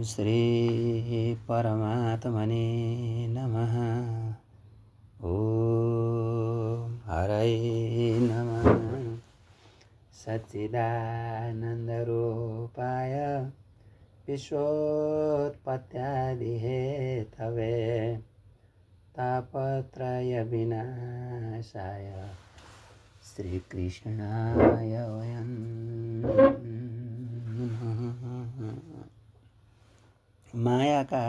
श्री परमात्मने नमः। ओम हरे नमः। सच्चिदानन्दरूपाय विश्वोत्पत्त्यादिहेतवे तापत्रय विनाशाय श्रीकृष्णाय वयं नमः। मायाका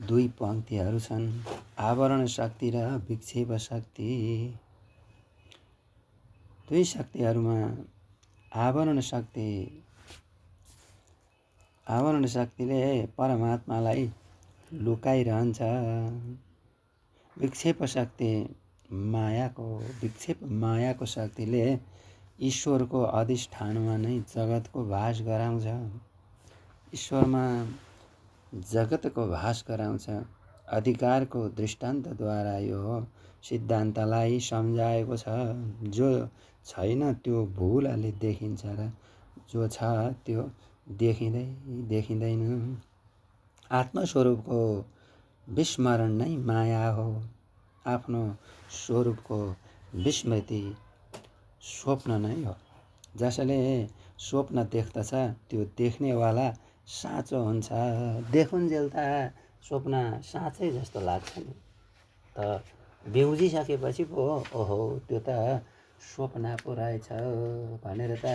दुई पंक्तिहरू छन्, आवरण शक्ति र विक्षेप शक्ति। दुई शक्तिहरूमा आवरण शक्तिले परमात्मालाई लुकाइरहन्छ। विक्षेप मायाको शक्तिले ईश्वरको अधिष्ठानमा नै जगतको भास गराउँछ। ईश्वरमा जगतको भास गराउँछ। अधिकारको दृष्टान्तद्वारा यो सिद्धान्तलाई सम्झाएको छ। जो छैन त्यो भुलले देखिन्छ र जो छ त्यो देखिँदैन। आत्मस्वरूपको विस्मरण नै माया हो। आफ्नो स्वरूपको विस्मृति स्वप्न नै हो। जसले स्वप्न देख्दछ त्यो देख्नेवाला साँचो हुन्छ। देखुन्जेल त स्वप्न साँचै जस्तो लाग्छ नि, त बिउजिसकेपछि पो ओहो त्यो त स्वप्न पो रहेछ भनेर त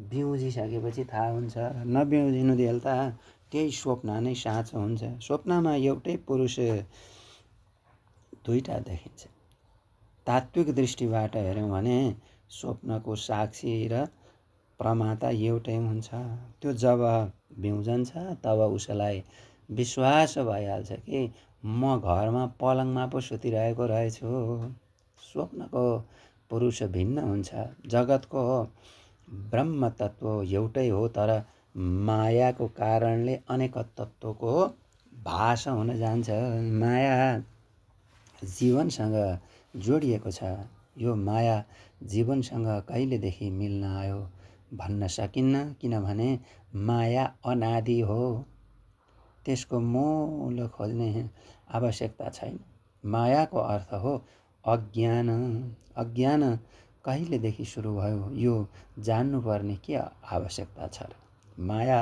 बिउजिसकेपछि थाहा हुन्छ। नबिउजिनुदेल त त्यही स्वप्न नै साँचो हुन्छ। स्वप्नमा एउटै पुरुष दुईटा देखिन्छ। तात्विक दृष्टिबाट हेर्यौँ भने स्वप्नको साक्षी र प्रमाता एउटै हुन्छ। त्यो जब बिउजन्छ तब उसलाई विश्वास भइहाल्छ कि म घरमा पलङमा पो सुतिरहेको रहेछु। स्वप्नको पुरुष भिन्न हुन्छ। जगतको ब्रह्म तत्त्व एउटै हो, तर मायाको कारणले अनेक तत्त्वको भाषा हुन जान्छ। माया जीवनसँग जोडिएको छ। यो माया जीवनसँग कहिलेदेखि मिल्न आयो भन्न सकिन्न, किनभने माया अनादि हो। त्यसको मूल खोज्ने आवश्यकता छैन। मायाको अर्थ हो अज्ञान। अज्ञान कहिलेदेखि सुरु भयो यो जान्नुपर्ने के आवश्यकता छ र? माया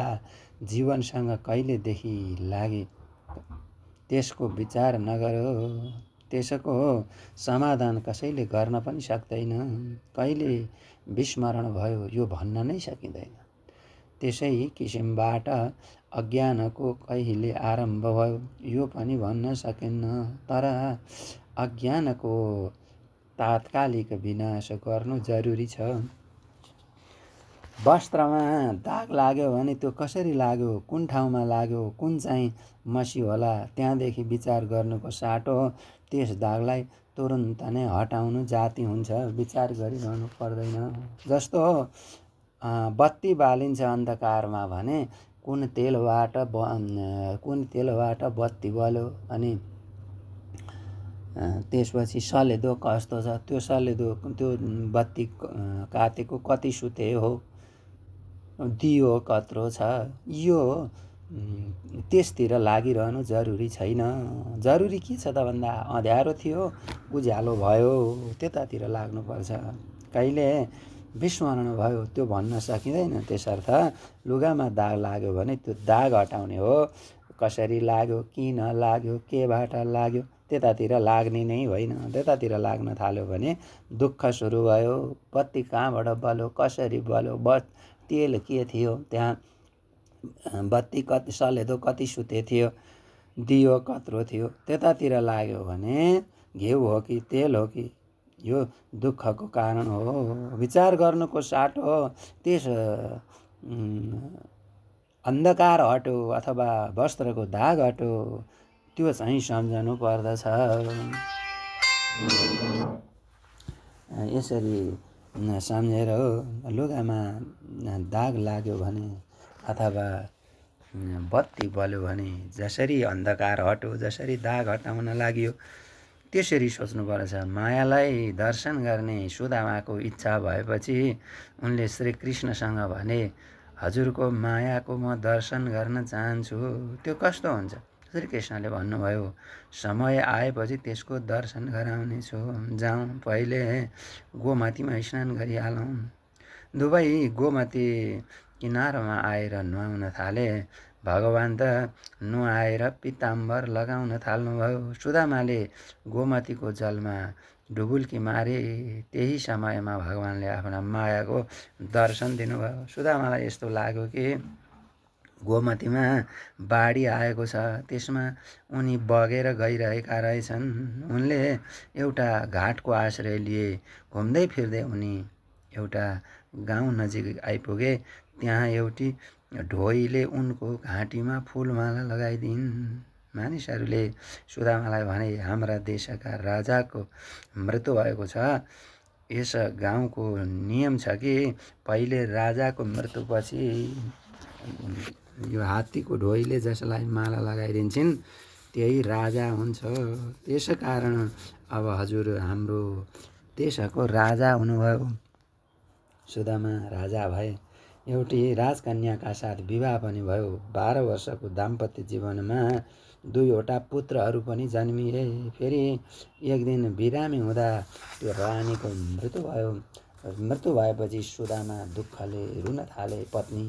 जीवनसँग कहिलेदेखि लागे त्यसको विचार नगरो, त्यसको समाधान कसैले गर्न पनि सक्दैन। कहिले विस्मरण भयो यो भन्न नै सकिँदैन। त्यसै किसिमबाट अज्ञानको कहिले आरम्भ भयो यो पनि भन्न सकिन्न। तर अज्ञानको तात्कालिक विनाश गर्नु जरुरी छ। वस्त्रमा दाग लाग्यो भने त्यो कसरी लाग्यो, कुन ठाउँमा लाग्यो, कुन चाहिँ मसी होला, त्यहाँदेखि विचार गर्नुको साटो त्यस दागलाई तुरुन्त नै हटाउनु जाति हुन्छ। विचार गरिरहनु पर्दैन। जस्तो बत्ती बालिन्छ अन्धकारमा भने कुन तेलबाट बत्ती बल्यो अनि त्यसपछि सलेदो कस्तो छ, त्यो बत्ती काटेको कति सुते हो, दियो कत्रो छ, यो त्यसतिर लागिरहनु जरुरी छैन। जरुरी के छ त भन्दा अँध्यारो थियो उज्यालो भयो त्यतातिर लाग्नुपर्छ। कहिले विस्मरण भयो त्यो भन्न सकिँदैन। त्यसर्थ लुगामा दाग लाग्यो भने त्यो दाग हटाउने हो। कसरी लाग्यो, किन लाग्यो, केबाट लाग्यो त्यतातिर लाग्ने नै होइन। त्यतातिर लाग्न थाल्यो भने दुःख सुरु भयो। बत्ती कहाँबाट बल्यो, कसरी बल्यो, तेल के थियो, त्यहाँ बत्ती कति सलेदो कति सुते थियो, दियो कत्रो थियो, त्यतातिर लाग्यो भने घिउ हो कि तेल हो कि यो दुःखको कारण हो। विचार गर्नुको साटो हो। त्यस अन्धकार हट्यो अथवा वस्त्रको दाग हट्यो त्यो चाहिँ सम्झनु पर्दछ। यसरी सम्झेर लुगामा दाग लाग्यो भने अथवा बत्ती बल्यो भने जसरी अन्धकार हट्यो, जसरी दाग हटाउन लाग्यो त्यसरी सोच्नुपर्छ। मायालाई दर्शन गर्ने सुदामाको इच्छा भएपछि उनले श्री कृष्णसँग भने, हजुरको मायाको म दर्शन गर्न चाहन्छु। त्यो कस्तो हुन्छ? श्री कृष्णले भन्नुभयो, समय आएपछि त्यसको दर्शन गराउनेछु। जाउँ पहिले गोमतीमा स्नान गरिहालौँ। दुवै गोमती किनारमा आएर नुहाउन थाले। भगवान् त नुहाएर पीताम्बर लगाउन थाल्नुभयो। सुदामाले गोमतीको जलमा डुबुल्की मारे। त्यही समयमा भगवान्ले आफ्ना मायाको दर्शन दिनुभयो। सुदामालाई यस्तो लाग्यो कि गोमतीमा बाढी आएको छ, त्यसमा उनी बगेर गइरहेका रहेछन्। उनले एउटा घाटको आश्रय लिए। घुम्दै फिर्दै उनी एउटा गाउँ नजिक आइपुगे। त्यहाँ एउटी ढोइले उनको घाँटीमा फुलमाला लगाइदिन्। मानिसहरूले सुदामालाई भने, हाम्रा देशका राजाको मृत्यु भएको छ। यस गाउँको नियम छ कि पहिले राजाको मृत्युपछि यो हात्तीको ढोइले जसलाई माला लगाइदिन्छन् त्यही राजा हुन्छ। त्यसकारण अब हजुर हाम्रो देशको राजा हुनुभयो। सुदामा राजा भए। एउटी राजकन्याका साथ विवाह पनि भयो। 12 वर्षको दाम्पत्य जीवनमा 2वटा पुत्रहरू पनि जन्मिए। फेरि एक दिन बिरामी हुँदा त्यो रानीको मृत्यु भयो। मृत्यु भएपछि सुदामा दुःखले रुन थाले, पत्नी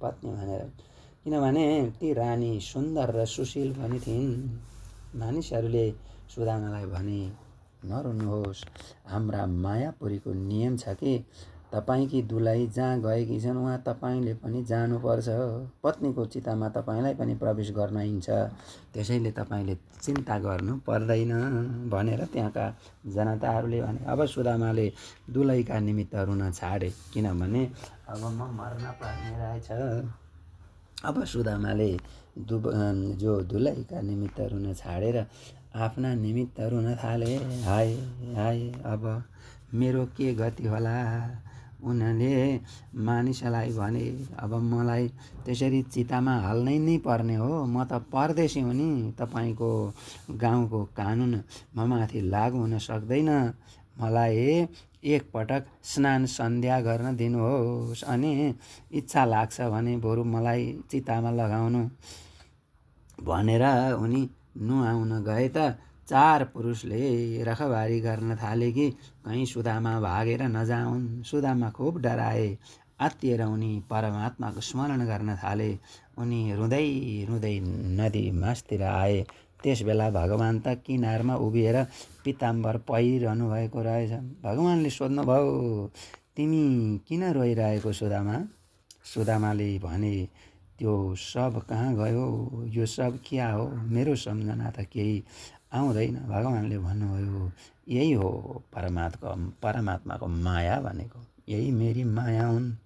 पत्नी भनेर। किनभने ती रानी सुन्दर र सुशील पनि थिइन्। मानिसहरूले सुदामालाई भने, नरुनुहोस्, हाम्रा मायापुरीको नियम छ कि तपाईँकी दुलाई जहाँ गएकी छन् उहाँ तपाईँले पनि जानुपर्छ। पत्नीको चितामा तपाईँलाई पनि प्रवेश गर्नइन्छ, त्यसैले तपाईँले चिन्ता गर्नु पर्दैन भनेर त्यहाँका जनताहरूले भने। अब सुदामाले दुलैका निमित्त रुन छाडे, किनभने अब म मर्न पर्ने रहेछ। अब सुदामाले जो दुलैका निमित्त रुन छाडेर आफ्ना निमित्त रुन थाले। हाय हाय, अब मेरो के गति होला? उनले मानिसलाई भने, अब मलाई त्यसरी चितामा हाल्नै नै पर्ने हो। म त परदेशी हुँ नि। तपाईँको गाउँको कानुन ममाथि लागु हुन सक्दैन। मलाई एकपटक स्नान सन्ध्या गर्न दिनुहोस्, अनि इच्छा लाग्छ भने बरु मलाई चितामा लगाउनु भनेर उनी नुहाउन गए त 4 पुरुषले रखबारी गर्न थाले कि कहीँ सुदामा भागेर नजाउन्। सुदामा खुब डराए। आत्तिएर उनी परमात्माको स्मरण गर्न थाले। उनी रुँदै रुँदै नदी माझतिर आए। त्यस बेला भगवान् त किनारमा उभिएर पीताम्बर पहिरहनु भएको रहेछ। भगवान्ले सोध्नुभयो, तिमी किन रोइरहेको सुदामा? सुदामाले भने, त्यो सब कहाँ गयो? यो सब क्या हो? मेरो सम्झना त केही आउँदैन। भगवान्ले भन्नुभयो, यही हो परमात्माको माया भनेको। यही मेरी माया हुन्।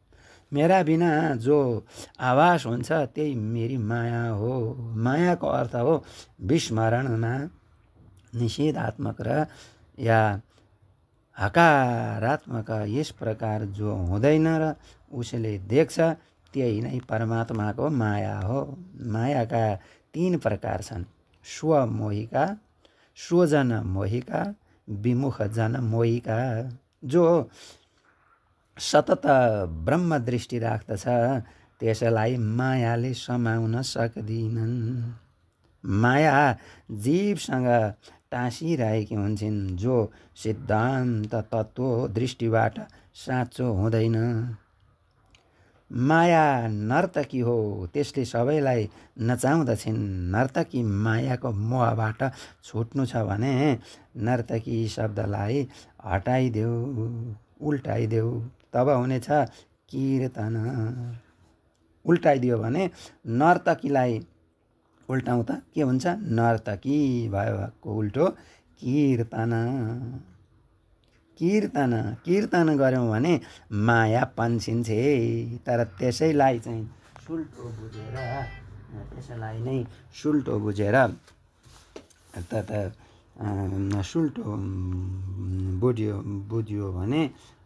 मेरा बिना जो आभास हुन्छ त्यही मेरी माया हो। मायाको अर्थ हो विस्मरणमा निषेधात्मक र या हकारात्मक। यस प्रकार जो हुँदैन र उसले देख्छ त्यही नै परमात्माको माया हो। मायाका 3 प्रकार छन्, स्वमोहिका, स्वजन मोहिका, विमुखजन मोहिका। जो सतत ब्रह्म दृष्टि राख्दछ त्यसलाई मायाले समाउन सक्दिनन्। माया जीवसँग टाँसिरहेकी हुन्छन्, जो सिद्धान्त तत्त्व दृष्टिबाट साँचो हुँदैन। माया नर्तकी हो, त्यसले सबैलाई नचाउँदछिन्। नर्तकी मायाको मोहबाट छुट्नु छ भने नर्तकी शब्दलाई हटाइदेऊ, उल्टाइदेऊ, तब हुनेछ कीर्तन। उल्टाइदियो भने नर्तकीलाई उल्टाउँ त के हुन्छ? नर्तकी भएको उल्टो कीर्तन। कीर्तन कीर्तन गऱ्यौँ भने माया पन्छिन्छे। तर त्यसैलाई चाहिँ सुल्टो बुझेर, त्यसैलाई नै सुल्टो बुझेर सुल्टो बुझ्यो भने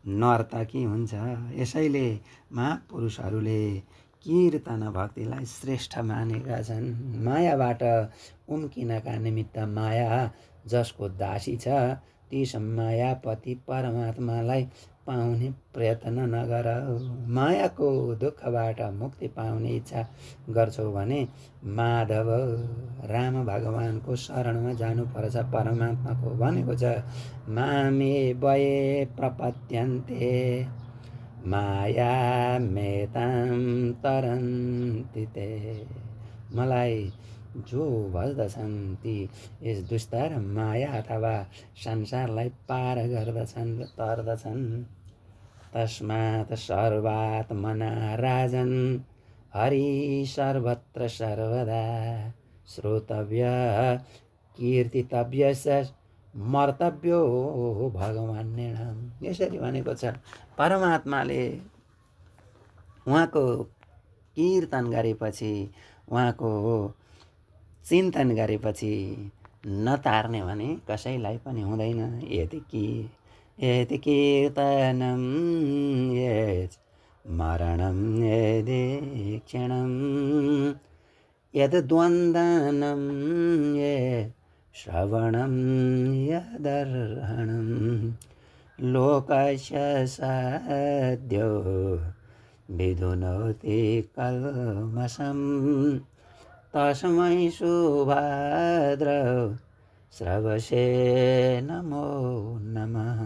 नर्तकी हुन्छ। यसैले महापुरुषहरूले कीर्तन भक्तिलाई श्रेष्ठ मानेका छन्। मायाबाट उम्किनका निमित्त माया जसको दासी छ, त्यस मायापति परमात्मालाई पाउने प्रयत्न नगर। मायाको दुःखबाट मुक्ति पाउने इच्छा गर्छौ भने माधव राम भगवानको शरणमा जानुपर्छ। परमात्माको भनेको छ मामे वये प्रपद्यन्ते मायामेतां तरन्ति ते। मलाई जो भज्दछन् ती यस दुस्तर माया अथवा संसारलाई पार गर्दछन् र तर्दछन्। तस्मात् सर्वात्मना राजन् हरि सर्वत्र सर्वदा श्रोतव्य कीर्तितव्य मर्तव्यो भगवान्येन। यसरी भनेको छ परमात्माले उहाँको कीर्तन गरेपछि उहाँको चिन्तन गरेपछि नतार्ने भने कसैलाई पनि हुँदैन। यति कीर्तनं यत् मरणं यदीक्षणं यद्द्वन्द्वनं यत् श्रवणं यदर्हणं लोकस्य सद्यो विधुनोति कल्मषं तस्मै सुभद्र श्रवसे नमो नमः।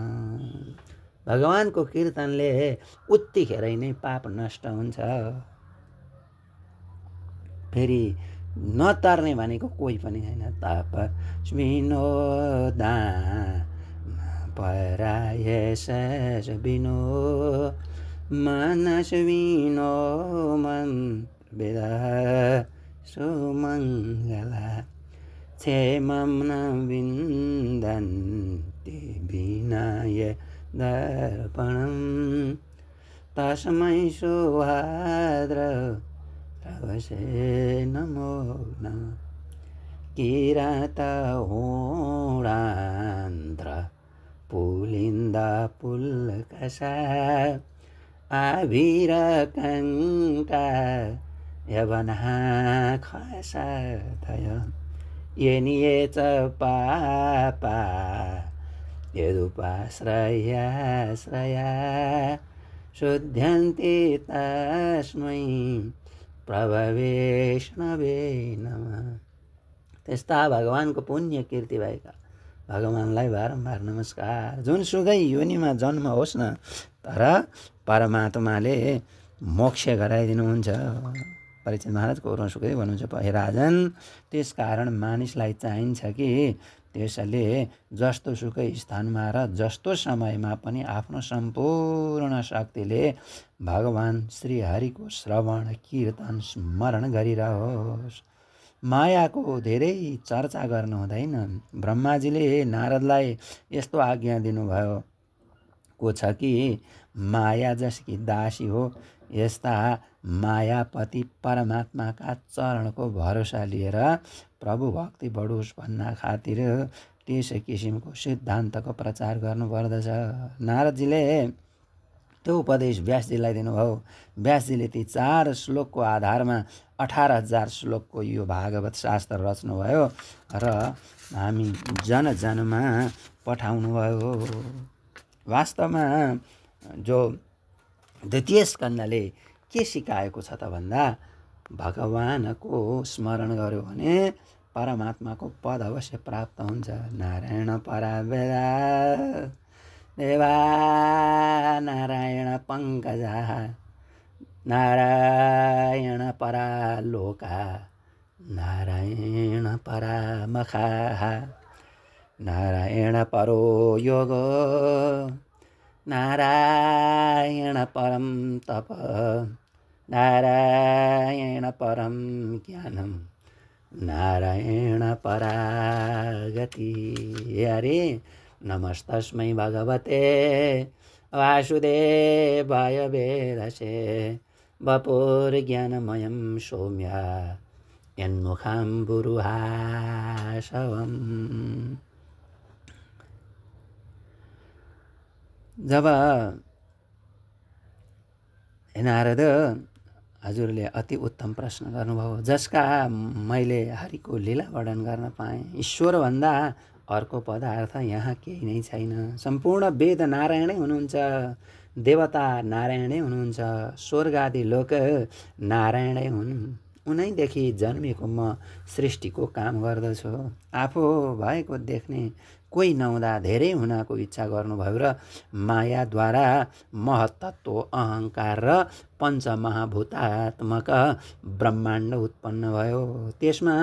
भगवानको कीर्तनले उत्तिखेरै नै पाप नष्ट हुन्छ। फेरि नतर्ने भनेको कोही पनि छैन। तपस्विनो परायशविनो मनस्विनो मन वेदा सुमङ्गला क्षेमं न विन्दन्ति विनाय दर्पणं तस्मै सुभद्र श्रवसे नमो नमः। किरातहोणान्ध्र पुलिन्दा पुल्कषा आभिरकङ्का यवनः खसाथय येनिये च पापा यदुपाश्रयाश्रया शुद्ध्यन्ति तस्मै प्रभवेष्णवे नमः। त्यस्ता भगवानको पुण्य कीर्ति भएका भगवानलाई बारम्बार नमस्कार। जुनसुकै योनिमा जन्म होस् न, तर परमात्माले मोक्ष गराइदिनुहुन्छ। परीक्षित महाराज कौरव सुखदेव भन्नुहुन्छ हे राजन, त्यस कारण मानिसलाई चाहिन्छ कि त्यसले जस्तो सुकै स्थानमा र जस्तो समयमा पनि आफ्नो सम्पूर्ण शक्तिले भगवान श्री हरिको श्रवण कीर्तन स्मरण गरिरहोस्। मायाको धेरै चर्चा गर्नु हुँदैन। ब्रह्माजीले नारदलाई यस्तो आज्ञा दिनुभयो को छ कि माया जसकी दासी हो, यस्ता मायापति परमात्माका चरणको भरोसा लिएर प्रभु भक्ति बढोस् भन्न खातिर त्यस किसिमको सिद्धान्तको प्रचार गर्नुपर्दछ। नारदजीले त्यो उपदेश व्यासजीलाई दिनुभयो। व्यासजीले ती 4 श्लोकको आधारमा 18,000 श्लोकको यो भागवत शास्त्र रच्नुभयो र हामी जनजनमा पठाउनुभयो। वास्तवमा जो द्वितीय स्कन्धले के सिकाएको छ त भन्दा भगवानको स्मरण गर्यो भने परमात्माको पद अवश्य प्राप्त हुन्छ। नारायण परावेदा देवा नारायण पङ्कजा नारायण परालोका नारायण परामखा नारायण परो योगो नारायण परम तप नारायण परम ज्ञानम नारायण परागति। हरे नमस्तस्मै भगवते वासुदेवाय वेदसे वपुर्ज्ञानमयं सौम्य यन्मुखाम्बुरुहासवम्। जब नारद हजुरले अति उत्तम प्रश्न गर्नुभयो, जसका मैले हरिको लीला वर्णन गर्न पाएँ। ईश्वरभन्दा अर्को पदार्थ यहाँ केही नै छैन। सम्पूर्ण वेद नारायणै हुनुहुन्छ, देवता नारायणै हुनुहुन्छ, स्वर्ग आदि लोक नारायणै हुन्। उनैदेखि जन्मेको म सृष्टिको काम गर्दछु। आफू भएको देख्ने कोही नहुँदा धेरै हुनको इच्छा गर्नुभयो र मायाद्वारा महत्तत्व अहङ्कार र पञ्चमहाभूतात्मक ब्रह्माण्ड उत्पन्न भयो। त्यसमा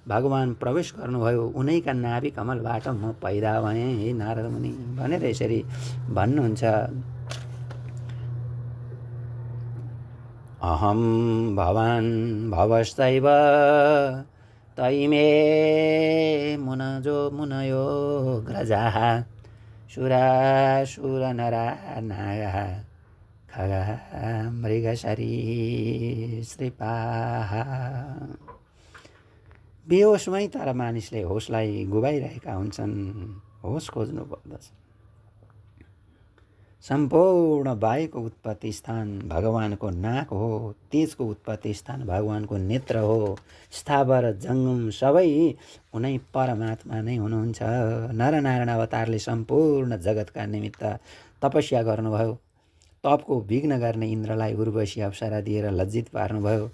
भगवान प्रवेश गर्नुभयो। उनैका नाभि कमलबाट म पैदा भएँ हे नारद मुनि भनेर यसरी भन्नुहुन्छ। अहम भवान् भवश्चैव तैमे मुनयो ग्रजाः सुरासुरनरा नागाः खगाः मृगसरीसृपाः। बेहोसमै तर मानिसले होसलाई गुबाइरहेका हुन्छन्। होस खोज्नु पर्दछ। सम्पूर्ण वायुको उत्पत्ति स्थान भगवानको नाक हो। तेजको उत्पत्ति स्थान भगवानको नेत्र हो। स्थावर जङ्गम सबै उनै परमात्मा नै हुनुहुन्छ। नरनारायण अवतारले सम्पूर्ण जगतका निमित्त तपस्या गर्नुभयो। तपको विघ्न गर्ने इन्द्रलाई उर्वशी अप्सरा दिएर लज्जित पार्नुभयो।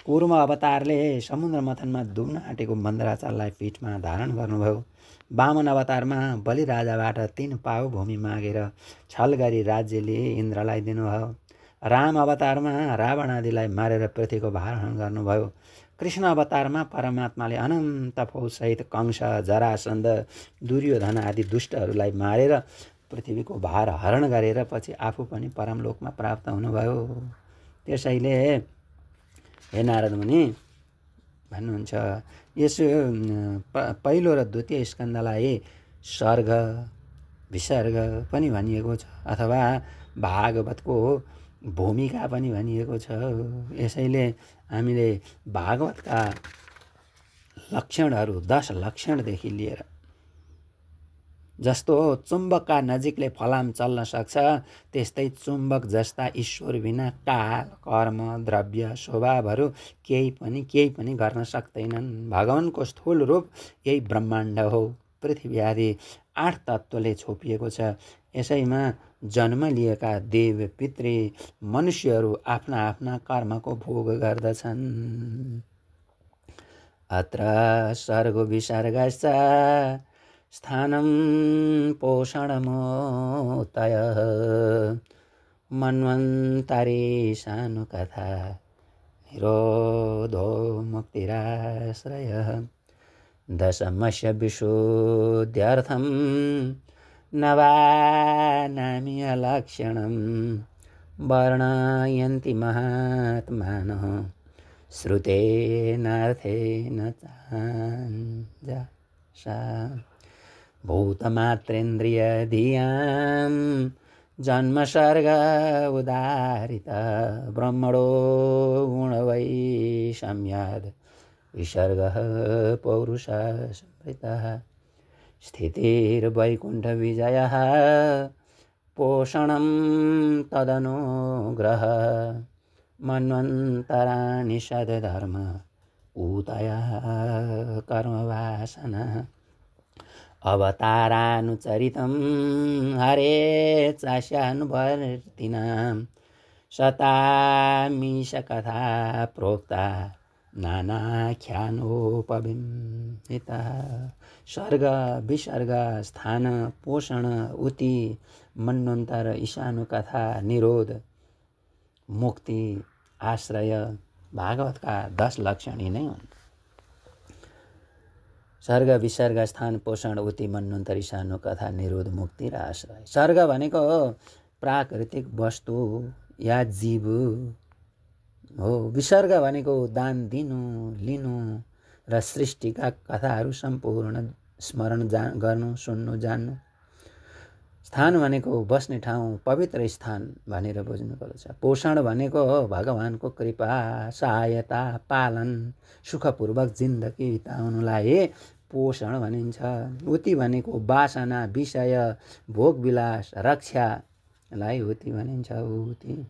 कुर्म अवतारले समुद्र मथनमा डुब्न आँटेको मन्दराचललाई पीठमा धारण गर्नुभयो। वामन अवतारमा बलिराजाबाट 3 पाउ भूमि मागेर छल गरी राज्य लिए इन्द्रलाई दिनुभयो। राम अवतारमा रावण आदिलाई मारेर पृथ्वीको भारहरण गर्नुभयो। कृष्ण अवतारमा परमात्माले अनन्त फौजसहित कंस, जरासन्ध, दुर्योधन आदि दुष्टहरूलाई मारेर पृथ्वीको भार हरण गरेर पछि आफू पनि परमलोकमा प्राप्त हुनुभयो। त्यसैले हे नारद मुनि भन्नुहुन्छ, यस पहिलो र द्वितीय स्कन्धलाई सर्ग विसर्ग पनि भनिएको छ अथवा भागवतको भूमिका पनि भनिएको छ। यसैले हामीले भागवतका लक्षणहरू 10 लक्षणदेखि लिएर जस्तो चुम्बकका नजिकले फलाम चल्न सक्छ, त्यस्तै चुम्बक जस्ता ईश्वर बिना काल, कर्म, द्रव्य, स्वभावहरू केही पनि गर्न सक्दैनन्। भगवानको स्थूल रूप यही ब्रह्माण्ड हो। पृथ्वी आदि 8 तत्त्वले छोपिएको छ। यसैमा जन्म लिएका देव, पितृ, मनुष्यहरू आफ्ना आफ्ना कर्मको भोग गर्दछन्। अत्र सर्गो विसर्गश्च स्थानं पोषणमोतयः मन्वन्तरेशानुकथा निरोधो मुक्तिराश्रयः। दशमस्य विशुद्ध्यर्थं नवानामि अलक्षणं वर्णयन्ति महात्मानः श्रुतेनार्थेन चाञ्जसा। भूतमात्रेन्द्रियधियां जन्मसर्ग उदारिता ब्रह्मणो गुणवैषम्याद् विसर्गः पौरुषः संवृतः। स्थितिर्वैकुण्ठविजयः पोषणं तदनुग्रहः मन्वन्तराणि सद्धर्म ऊतयः कर्मवासनः। अवतारानुचरितं हरे चास्यानुवर्तिनां शतामीशकथा प्रोक्ता नानाख्यानोपबिम्बितः। सर्ग विसर्ग स्थान पोषण उति मन्वन्तर ईशानुकथा निरोध मुक्ति आश्रय भागवतका 10 लक्षण यी नै हुन्। सर्ग विसर्ग स्थान पोषण उति मन्वन्तर ईशानुकथा निरोध मुक्ति र आश्रय। सर्ग भनेको प्राकृतिक वस्तु या जीव हो। विसर्ग भनेको दान दिनु लिनु र सृष्टिका कथाहरू सम्पूर्ण स्मरण गर्नु सुन्नु जान्नु। स्थान भनेको बस्ने ठाउँ पवित्र स्थान भनेर बुझ्नुपर्छ। पोषण भनेको भगवानको कृपा सहायता पालन सुखपूर्वक जिन्दगी बिताउनुलाई पोषण भनिन्छ। उति भनेको वासना विषय भोगविलास रक्षालाई उति भनिन्छ। उति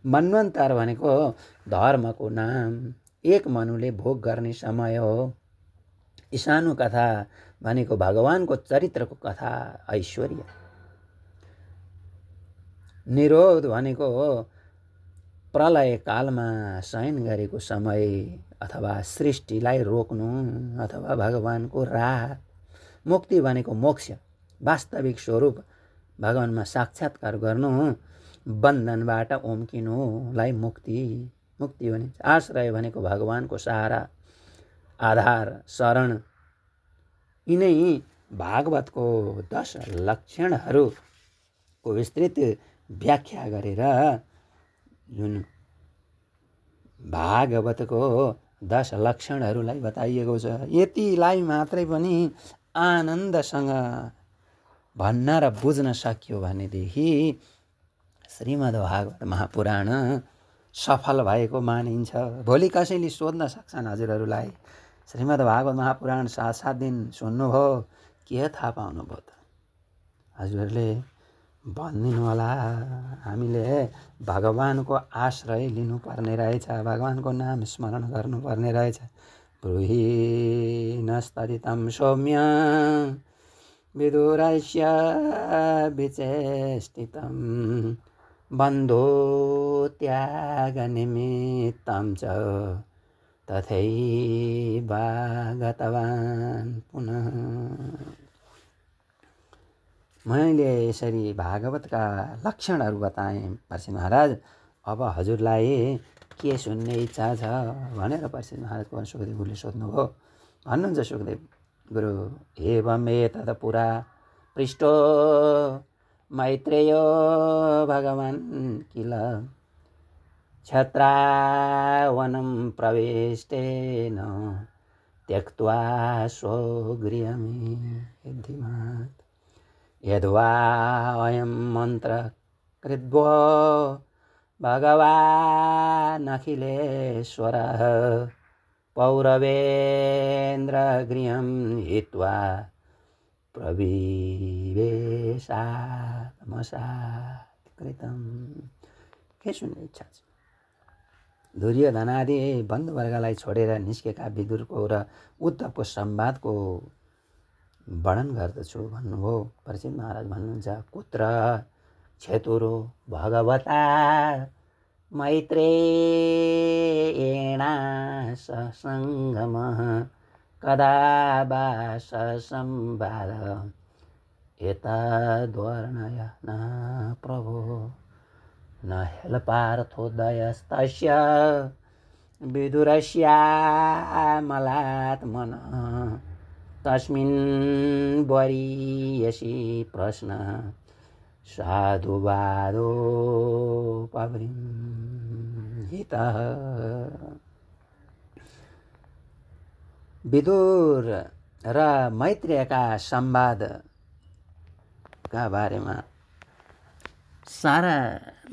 मन्वन्तर भनेको धर्मको नाम एक मनुले भोग गर्ने समय हो। ईशानु कथा भनेको भगवानको चरित्रको कथा, ऐश्वर्य। निरोध भनेको प्रलय कालमा शयन गरेको समय अथवा सृष्टिलाई रोक्नु अथवा भगवानको राह। मुक्ति भनेको मोक्ष, वास्तविक स्वरूप भगवानमा साक्षात्कार गर्नु, बन्धनबाट उम्किनुलाई मुक्ति भनिन्छ। आश्रय भनेको भगवानको सहारा, आधार, शरण। यिनै भागवतको 10 लक्षणहरूको विस्तृत व्याख्या गरेर जुन भागवतको 10 लक्षणहरूलाई बताइएको छ। यतिलाई मात्रै पनि आनन्दसँग भन्न र बुझ्न सकियो भनेदेखि श्रीमद्भागवत महापुराण सफल भएको मानिन्छ। भोलि कसैले सोध्न सक्छन् हजुरहरूलाई, श्रीमद्भागवत महापुराण 7 दिन सुन्नुभयो, के थाहा पाउनुभयो त? हजुरहरूले भनिदिनु होला, हामीले भगवानको आश्रय लिनुपर्ने रहेछ, भगवानको नाम स्मरण गर्नुपर्ने रहेछ। ब्रूहि नस्तदितं सौम्य विदुरस्य विचेष्टितं बन्धो त्यागनिमित्तं च तथैवागतवान् पुनः। मैले यसरी भागवतका लक्षणहरू बताएँ परीक्षित महाराज। अब हजुरलाई के सुन्ने इच्छा छ भनेर परीक्षित महाराजको सुखदेव सोध्नुभयो। भन्नुहुन्छ सुखदेव गुरु, एवं एतत् पुरा पृष्टो मैत्रेयो भगवान् किल क्षत्रावनं प्रविष्टेन त्यक्त्वा स्वगृहमिद्धि यद्वा अयं मन्त्र कृद्वो भगवान् अखिलेश्वरः पौरवेन्द्र गृहं हित्वा प्रविवेशात्मसात्कृतं। के सुन्ने इच्छा छ? दुर्योधनादि बन्धुवर्गलाई छोडेर निस्केका विदुरको र उद्धवको संवादको वर्णन गर्दछु भन्नुभयो। परीक्षित महाराज भन्नुहुन्छ, कुत्र क्षेतुरो भगवता मैत्रेयेणा ससङ्गमः कदा वा ससंवाद एतद्वर्णय न प्रभो न हेलपार्थोदयस्तस्य विदुरस्यामलात्मनः तस्मिन् वरीयसी प्रश्न साधुवादोपबृंहितः। विदुर र मैत्रेयका संवादका बारेमा सारा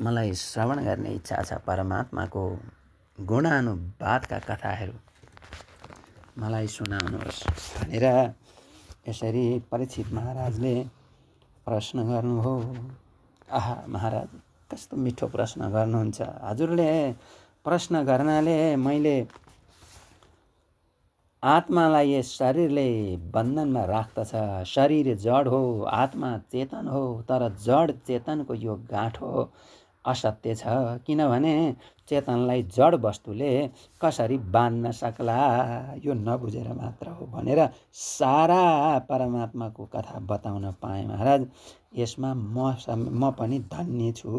मलाई श्रवण गर्ने इच्छा छ। परमात्माको गुणानुवादका कथाहरू मलाई सुनाउनुहोस् भनेर यसरी परीक्षित महाराजले प्रश्न गर्नुभयो। आहा महाराज, कस्तो मिठो प्रश्न गर्नुहुन्छ। हजुरले प्रश्न गर्नाले मैले आत्मालाई यस शरीरले बन्धनमा राख्दछ। शरीर जड हो, आत्मा चेतन हो, तर जड चेतनको यो गाँठो असत्य छ। किनभने चेतनलाई जड वस्तुले कसरी बाँध्न सक्ला, यो नबुझेर मात्र हो भनेर सारा परमात्माको कथा बताउन पाएँ महाराज। यसमा म पनि धन्य छु।